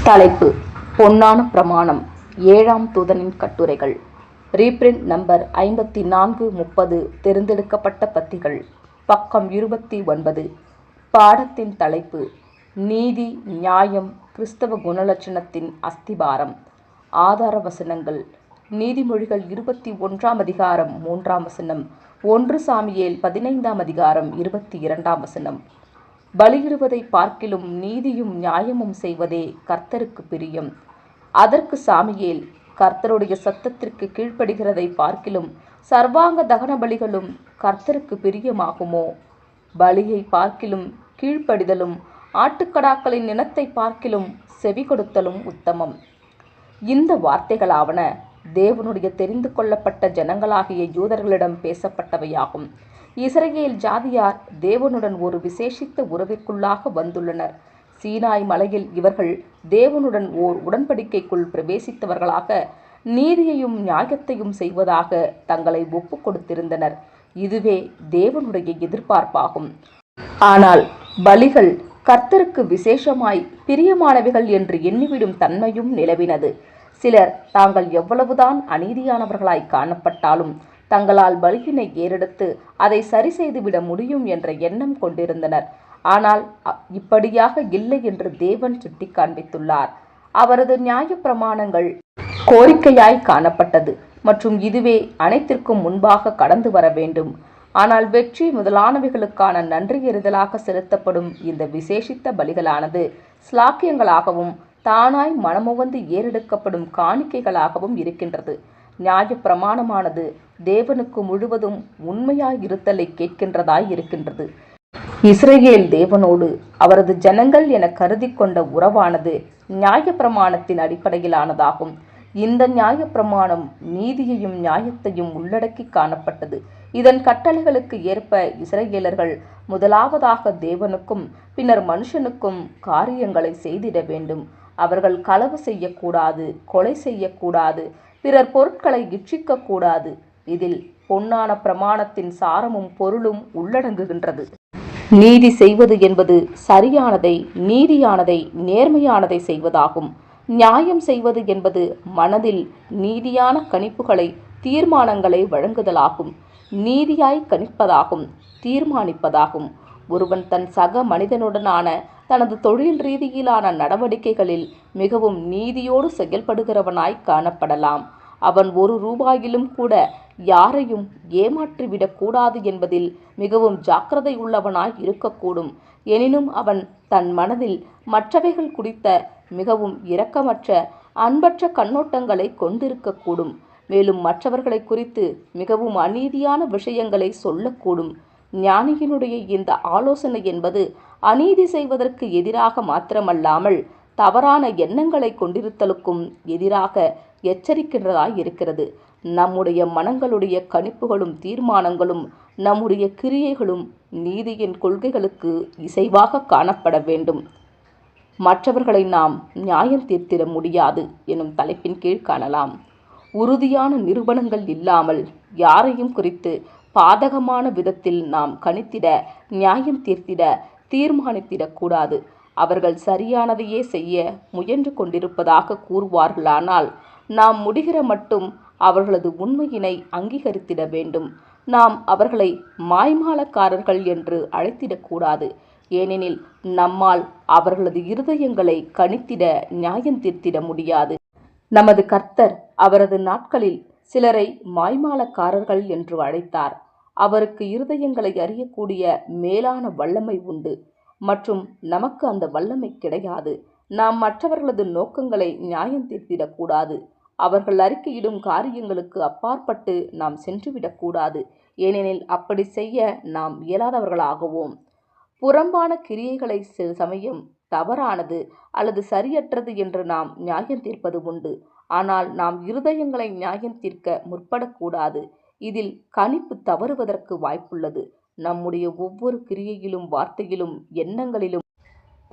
தலைப்பு: பொன்னான பிரமாணம். 7ஆம் தூதனின் கட்டுரைகள். Reprint number 5430. தேர்ந்தெடுக்கப்பட்ட பத்திகள். பக்கம் 29. பாடத்தின் தலைப்பு: நீதி நியாயம் கிறிஸ்தவ குணலட்சணத்தின் அஸ்திபாரம். ஆதார வசனங்கள்: நீதிமொழிகள் 21ஆம் அதிகாரம் 3ஆம் வசனம், 1 சாமுவேல் 15ஆம் அதிகாரம் 22ஆம் வசனம். பலியிடுவதை பார்க்கிலும் நீதியும் நியாயமும் செய்வதே கர்த்தருக்கு பிரியம். அதற்கு சாமுவேல், கர்த்தருடைய சத்தத்திற்கு கீழ்ப்படுகிறதை பார்க்கிலும் சர்வாங்க தகன பலிகளும் கர்த்தருக்கு பிரியமாகுமோ? பலியை பார்க்கிலும் கீழ்ப்படிதலும் ஆட்டுக்கடாக்களின் இனத்தை பார்க்கிலும் செவி கொடுத்தலும் உத்தமம். இந்த வார்த்தைகளாவன தேவனுடைய தெரிந்து கொள்ளப்பட்ட ஜனங்களாகிய யூதர்களிடம் பேசப்பட்டவையாகும். இஸ்ரவேல் ஜாதியார் தேவனுடன் ஒரு விசேஷித்த உறவிற்குள்ளாக வந்துள்ளனர். சீனாய் மலையில் இவர்கள் தேவனுடன் ஓர் உடன்படிக்கைக்குள் பிரவேசித்தவர்களாக நீதியையும் நியாயத்தையும் செய்வதாக தங்களை ஒப்பு கொடுத்திருந்தனர். இதுவே தேவனுடைய எதிர்பார்ப்பாகும். ஆனால் பலிகள் கர்த்தருக்கு விசேஷமாய் பிரியமானவைகள் என்று எண்ணிவிடும் தன்மையும் நிலவினது. சிலர் தாங்கள் எவ்வளவுதான் அநீதியானவர்களாய் காணப்பட்டாலும் தங்களால் பலியினை ஏறெடுத்து அதை சரி செய்துவிட முடியும் என்ற எண்ணம் கொண்டிருந்தனர். ஆனால் இப்படியாக இல்லை என்று தேவன் சுட்டி காண்பித்துள்ளார். அவரது நியாய பிரமாணங்கள் கோரிக்கையாய் காணப்பட்டது மற்றும் இதுவே அனைத்திற்கும் முன்பாக கடந்து வர வேண்டும். ஆனால் வெற்றி முதலானவைகளுக்கான நன்றி எறிதலாக செலுத்தப்படும் இந்த விசேஷித்த பலிகளானது ஸ்லாக்கியங்களாகவும் தானாய் மனமுவந்து ஏறெடுக்கப்படும் காணிக்கைகளாகவும் இருக்கின்றது. நியாய பிரமாணமானது தேவனுக்கு முழுவதும் உண்மையாயிருத்தலை கேட்கின்றதாய் இருக்கின்றது. இஸ்ரவேல் தேவனோடு அவரது ஜனங்கள் என கருதி கொண்ட உறவானது நியாய பிரமாணத்தின் அடிப்படையிலானதாகும். இந்த நியாய பிரமாணம் நீதியையும் நியாயத்தையும் உள்ளடக்கி காணப்பட்டது. இதன் கட்டளைகளுக்கு ஏற்ப இஸ்ரவேலர்கள் முதலாவதாக தேவனுக்கும் பின்னர் மனுஷனுக்கும் காரியங்களை செய்திட வேண்டும். அவர்கள் களவு செய்யக்கூடாது, கொலை செய்யக்கூடாது, பிறர் பொருட்களை இச்சிக்க கூடாது. இதில் பொன்னான பிரமாணத்தின் சாரமும் பொருளும் உள்ளடங்குகின்றது. நீதி செய்வது என்பது சரியானதை, நீதியானதை, நேர்மையானதை செய்வதாகும். நியாயம் செய்வது என்பது மனதில் நீதியான கணிப்புகளை, தீர்மானங்களை வழங்குதலாகும். நீதியாய் கணிப்பதாகும், தீர்மானிப்பதாகும். ஒருவன் தன் சக மனிதனுடனான தனது தொழில் ரீதியிலான நடவடிக்கைகளில் மிகவும் நீதியோடு செயல்படுகிறவனாய் காணப்படலாம். அவன் 1 ரூபாயிலும் கூட யாரையும் ஏமாற்றிவிடக் கூடாது என்பதில் மிகவும் ஜாக்கிரதை உள்ளவனாய் இருக்கக்கூடும். எனினும் அவன் தன் மனதில் மற்றவைகள் குறித்த மிகவும் இரக்கமற்ற, அன்பற்ற கண்ணோட்டங்களை கொண்டிருக்கக்கூடும். மேலும் மற்றவர்களை குறித்து மிகவும் அநீதியான விஷயங்களை சொல்லக்கூடும். ஞானியினுடைய இந்த ஆலோசனை என்பது அநீதி செய்வதற்கு எதிராக மாத்திரமல்லாமல் தவறான எண்ணங்களை கொண்டிருத்தலுக்கும் எதிராக எச்சரிக்கின்றதாய் இருக்கிறது. நம்முடைய மனங்களுடைய கணிப்புகளும் தீர்மானங்களும் நம்முடைய கிரியைகளும் நீதியின் கொள்கைகளுக்கு இசைவாக காணப்பட வேண்டும். மற்றவர்களை நாம் நியாயம் தீர்த்திட முடியாது எனும் தலைப்பின் கீழ் காணலாம். உறுதியான நிரூபணங்கள் இல்லாமல் யாரையும் குறித்து பாதகமான விதத்தில் நாம் கணித்திட, நியாயம் தீர்த்திட, தீர்மானித்திடக்கூடாது. அவர்கள் சரியானதையே செய்ய முயன்று கொண்டிருப்பதாக கூறுவார்களானால் நாம் முடிகிற மட்டும் அவர்களது உண்மையினை அங்கீகரித்திட வேண்டும். நாம் அவர்களை மாய்மாலக்காரர்கள் என்று அழைத்திடக்கூடாது. ஏனெனில் நம்மால் அவர்களது இருதயங்களை கணித்திட, நியாயம் தீர்த்திட முடியாது. நமது கர்த்தர் அவரது நாட்களில் சிலரை மாய்மாலக்காரர்கள் என்று அழைத்தார். அவருக்கு இருதயங்களை அறியக்கூடிய மேலான வல்லமை உண்டு மற்றும் நமக்கு அந்த வல்லமை கிடையாது. நாம் மற்றவர்களது நோக்கங்களை நியாயம் தீர்த்திடக்கூடாது. அவர்கள் அறிக்கையிடும் காரியங்களுக்கு அப்பாற்பட்டு நாம் சென்றுவிடக்கூடாது. ஏனெனில் அப்படி செய்ய நாம் இயலாதவர்களாகவும். புறம்பான கிரியைகளை சில சமயம் தவறானது அல்லது சரியற்றது என்று நாம் நியாயம் தீர்ப்பது உண்டு. ஆனால் நாம் இருதயங்களை நியாயம் தீர்க்க முற்படக்கூடாது. இதில் கணிப்பு தவறுவதற்கு வாய்ப்புள்ளது. நம்முடைய ஒவ்வொரு கிரியையிலும், வார்த்தையிலும், எண்ணங்களிலும்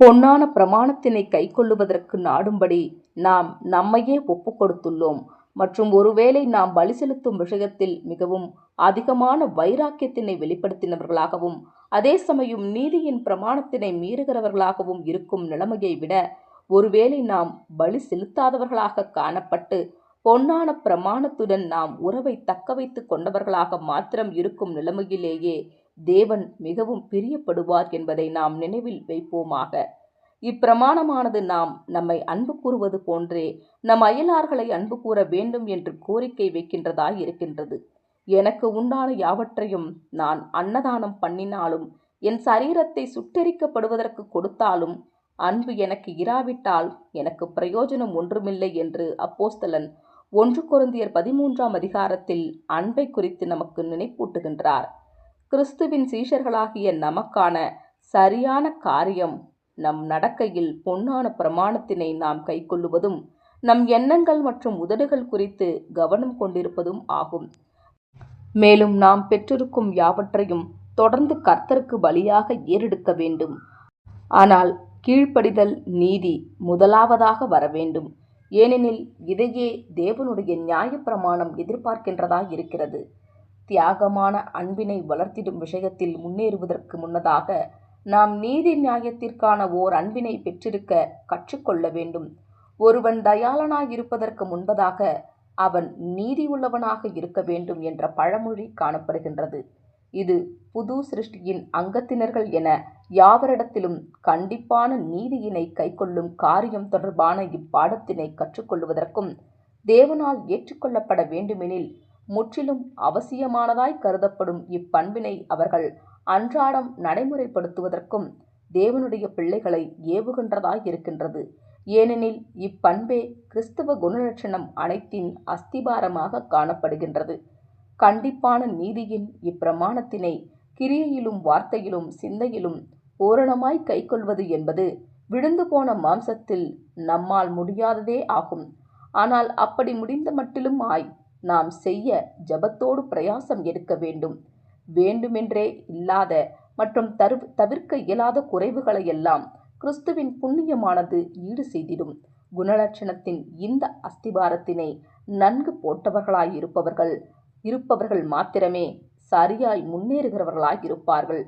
பொன்னான பிரமாணத்தினை கைக்கொள்ளுவதற்கு நாடும்படி நாம் நம்மையே ஒப்பு கொடுத்துள்ளோம். மற்றும் ஒருவேளை நாம் பலி செலுத்தும் விஷயத்தில் மிகவும் அதிகமான வைராக்கியத்தினை வெளிப்படுத்தினவர்களாகவும் அதே சமயம் நீதியின் பிரமாணத்தினை மீறுகிறவர்களாகவும் இருக்கும் நிலைமையை விட ஒருவேளை நாம் பலி செலுத்தாதவர்களாக காணப்பட்டு பொன்னான பிரமாணத்துடன் நாம் உறவை தக்க வைத்துக் கொண்டவர்களாக மாத்திரம் இருக்கும் நிலைமையிலேயே தேவன் மிகவும் பிரியப்படுவார் என்பதை நாம் நினைவில் வைப்போமாக. இப்பிரமாணமானது நாம் நம்மை அன்பு கூறுவது போன்றே நம் அயலார்களை அன்பு கூற வேண்டும் என்று கோரிக்கை வைக்கின்றதாய் இருக்கின்றது. எனக்கு உண்டான யாவற்றையும் நான் அன்னதானம் பண்ணினாலும் என் சரீரத்தை சுட்டெரிக்கப்படுவதற்கு கொடுத்தாலும் அன்பு எனக்கு இராவிட்டால் எனக்கு பிரயோஜனம் ஒன்றுமில்லை என்று அப்போஸ்தலன் 1 கொரிந்தியர் 13ஆம் அதிகாரத்தில் அன்பை குறித்து நமக்கு நினைப்பூட்டுகின்றார். கிறிஸ்துவின் சீஷர்களாகிய நமக்கான சரியான காரியம் நம் நடக்கையில் பொன்னான பிரமாணத்தினை நாம் கைக்கொள்ளுவதும் நம் எண்ணங்கள் மற்றும் உதடுகள் குறித்து கவனம் கொண்டிருப்பதும் ஆகும். மேலும் நாம் பெற்றிருக்கும் யாவற்றையும் தொடர்ந்து கர்த்தருக்கு பலியாக ஏறெடுக்க வேண்டும். ஆனால் கீழ்ப்படிதல் நீதி முதலாவதாக வர வேண்டும். ஏனெனில் இதையே தேவனுடைய நியாயப்பிரமாணம் எதிர்பார்க்கின்றதாய் இருக்கிறது. தியாகமான அன்பினை வளர்த்திடும் விஷயத்தில் முன்னேறுவதற்கு முன்னதாக நாம் நீதி நியாயத்திற்கான ஓர் அன்பினை பெற்றிருக்க கற்றுக்கொள்ள வேண்டும். ஒருவன் தயாளனாயிருப்பதற்கு முன்பதாக அவன் நீதி உள்ளவனாக இருக்க வேண்டும் என்ற பழமொழி காணப்படுகின்றது. இது புது சிருஷ்டியின் அங்கத்தினர்கள் என யாவரிடத்திலும் கண்டிப்பான நீதியினை கைக்கொள்ளும் காரியம் தொடர்பான இப்பாடத்தினை கற்றுக்கொள்வதற்கும் தேவனால் ஏற்றுக்கொள்ளப்பட வேண்டுமெனில் முற்றிலும் அவசியமானதாய் கருதப்படும் இப்பண்பினை அவர்கள் அன்றாடம் நடைமுறைப்படுத்துவதற்கும் தேவனுடைய பிள்ளைகளை ஏவுகின்றதாய் இருக்கின்றது. ஏனெனில் இப்பண்பே கிறிஸ்தவ குணலட்சணம் அனைத்தின் அஸ்திபாரமாக காணப்படுகின்றது. கண்டிப்பான நீதியின் இப்பிரமாணத்தினை கிரியையிலும் வார்த்தையிலும் சிந்தையிலும் பூரணமாய் கைக்கொள்வது என்பது விழுந்து போன மாம்சத்தில் நம்மால் முடியாததே ஆகும். ஆனால் அப்படி முடிந்த மட்டிலும் நாம் செய்ய ஜபத்தோடு பிரயாசம் எடுக்க வேண்டும். வேண்டுமென்றே இல்லாத மற்றும் தவிர்க்க இயலாத குறைவுகளையெல்லாம் கிறிஸ்துவின் புண்ணியமானது ஈடு செய்திடும். குணலட்சணத்தின் இந்த அஸ்திபாரத்தினை நன்கு போட்டவர்களாயிருப்பவர்கள் மாத்திரமே சரியாய் முன்னேறுகிறவர்களாயிருப்பார்கள்.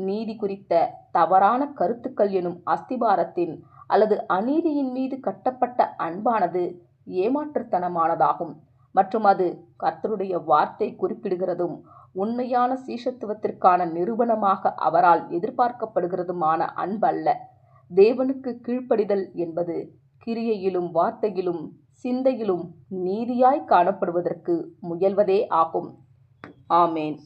நீதி குறித்த தவறான கருத்துக்கள் எனும் அஸ்திபாரத்தின் அல்லது அநீதியின் மீது கட்டப்பட்ட அன்பானது ஏமாற்றுத்தனமானதாகும் மற்றும் அது கர்த்தருடைய வார்த்தை குறிப்பிடுகிறதும் உண்மையான சீஷத்துவத்திற்கான நிரூபணமாக அவரால் எதிர்பார்க்கப்படுகிறதுமான அன்பல்ல. தேவனுக்கு கீழ்ப்படிதல் என்பது கிரியையிலும் வார்த்தையிலும் சிந்தையிலும் நீதியாய் காணப்படுவதற்கு முயல்வதே ஆகும். ஆமேன்.